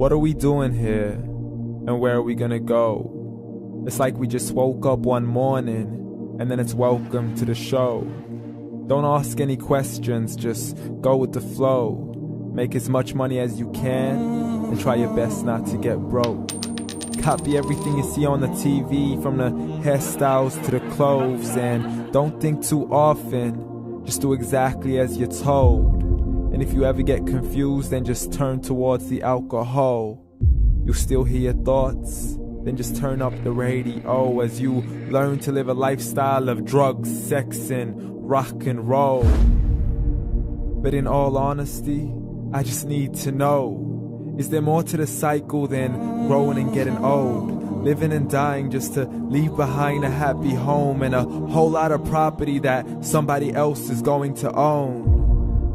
What are we doing here? And where are we gonna go? It's like we just woke up one morning and then it's welcome to the show. Don't ask any questions, just go with the flow. Make as much money as you can and try your best not to get broke. Copy everything you see on the TV, from the hairstyles to the clothes, and don't think too often, just do exactly as you're told. And if you ever get confused, then just turn towards the alcohol. You'll still hear your thoughts, then just turn up the radio as you learn to live a lifestyle of drugs, sex, and rock and roll. But in all honesty, I just need to know, is there more to the cycle than growing and getting old? Living and dying just to leave behind a happy home and a whole lot of property that somebody else is going to own.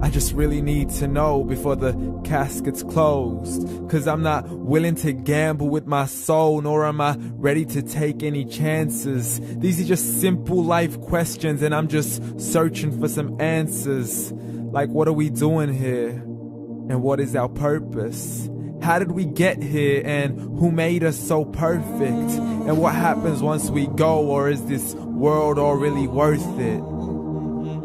I just really need to know before the casket's closed, 'cause I'm not willing to gamble with my soul, nor am I ready to take any chances. These are just simple life questions and I'm just searching for some answers. Like, what are we doing here? And what is our purpose? How did we get here, and who made us so perfect? And what happens once we go, or is this world all really worth it?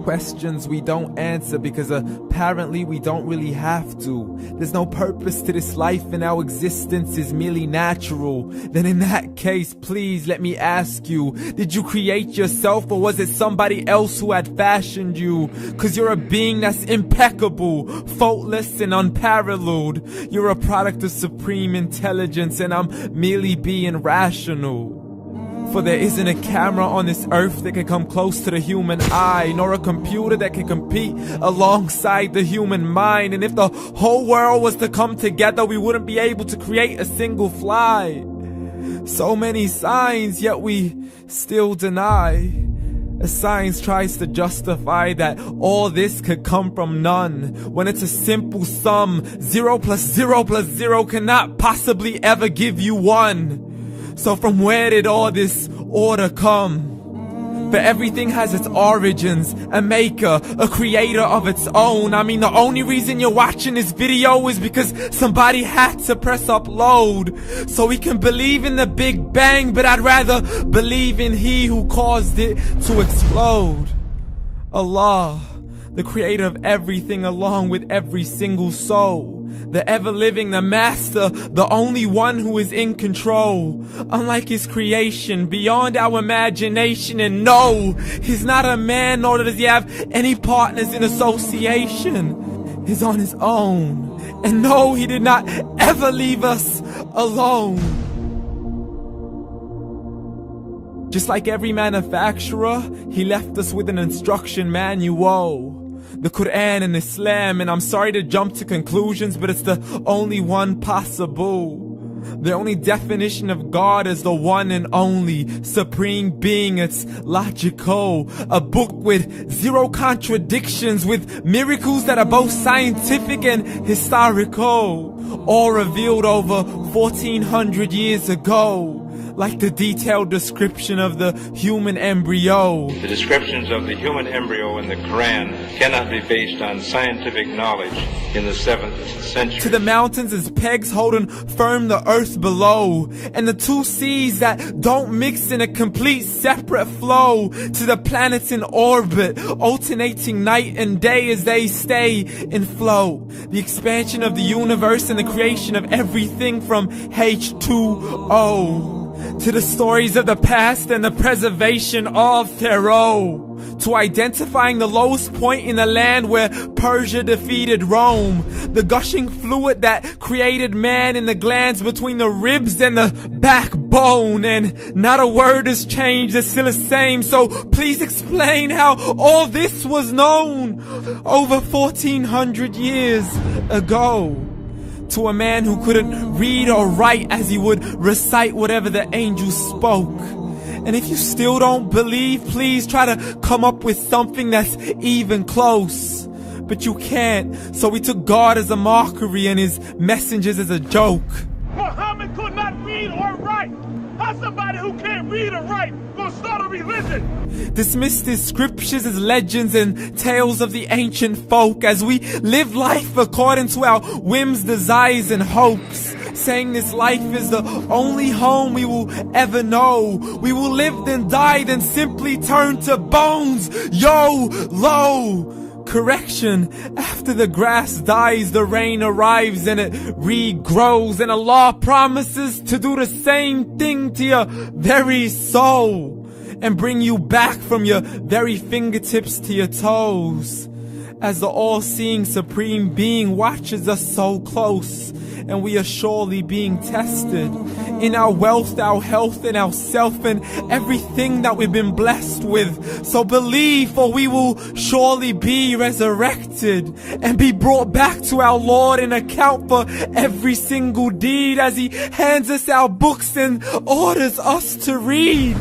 Questions we don't answer because apparently we don't really have to. There's no purpose to this life and our existence is merely natural. Then in that case, please let me ask you, did you create yourself, or was it somebody else who had fashioned you? 'Cause you're a being that's impeccable, faultless and unparalleled. You're a product of supreme intelligence and I'm merely being rational. For there isn't a camera on this earth that can come close to the human eye, nor a computer that can compete alongside the human mind. And if the whole world was to come together, we wouldn't be able to create a single fly. So many signs, yet we still deny. As science tries to justify that all this could come from none, when it's a simple sum. 0 plus 0 plus 0 cannot possibly ever give you 1. So from where did all this order come? For everything has its origins, a maker, a creator of its own. I mean, the only reason you're watching this video is because somebody had to press upload. So we can believe in the Big Bang, but I'd rather believe in He who caused it to explode. Allah, the creator of everything along with every single soul. The ever-living, the master, the only one who is in control. Unlike his creation, beyond our imagination. And no, he's not a man, nor does he have any partners in association. He's on his own. And no, he did not ever leave us alone. Just like every manufacturer, he left us with an instruction manual. The Quran and Islam, and I'm sorry to jump to conclusions, but it's the only one possible. The only definition of God is the one and only supreme being. It's logical. A book with 0 contradictions, with miracles that are both scientific and historical, all revealed over 1400 years ago. Like the detailed description of the human embryo. The descriptions of the human embryo in the Quran cannot be based on scientific knowledge in the 7th century. To the mountains as pegs holding firm the earth below, and the 2 seas that don't mix in a complete separate flow. To the planets in orbit, alternating night and day as they stay in flow. The expansion of the universe and the creation of everything from H2O. To the stories of the past and the preservation of Pharaoh. To identifying the lowest point in the land where Persia defeated Rome. The gushing fluid that created man in the glands between the ribs and the backbone. And not a word has changed, it's still the same. So please explain how all this was known over 1400 years ago. To a man who couldn't read or write, as he would recite whatever the angels spoke. And if you still don't believe, please try to come up with something that's even close. But you can't, so we took God as a mockery and his messengers as a joke. Muhammad could not read or write. How's somebody who can't read or write gonna start a religion? Dismissed his scriptures as legends and tales of the ancient folk, as we live life according to our whims, desires, and hopes. saying this life is the only home we will ever know. We will live then die then simply turn to bones. YOLO! Correction, after the grass dies, the rain arrives and it regrows, and Allah promises to do the same thing to your very soul and bring you back from your very fingertips to your toes, as the all-seeing supreme being watches us so close, and we are surely being tested in our wealth, our health, and our self, and everything that we've been blessed with. So believe, for we will surely be resurrected and be brought back to our Lord and account for every single deed, as He hands us our books and orders us to read.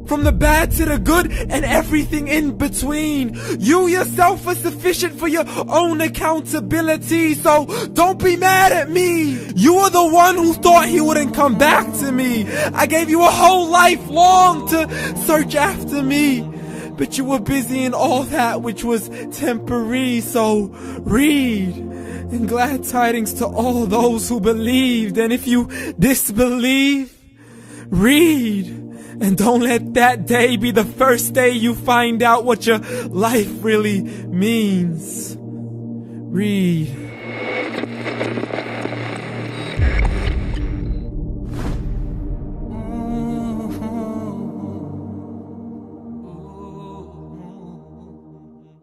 From the bad to the good and everything in between. You yourself are sufficient for your own accountability, so don't be mad at me. You are the one who thought He wouldn't come back to me. I gave you a whole life long to search after me, but you were busy in all that which was temporary. So read, and glad tidings to all those who believed. And if you disbelieve, read. And don't let that day be the first day you find out what your life really means. Read.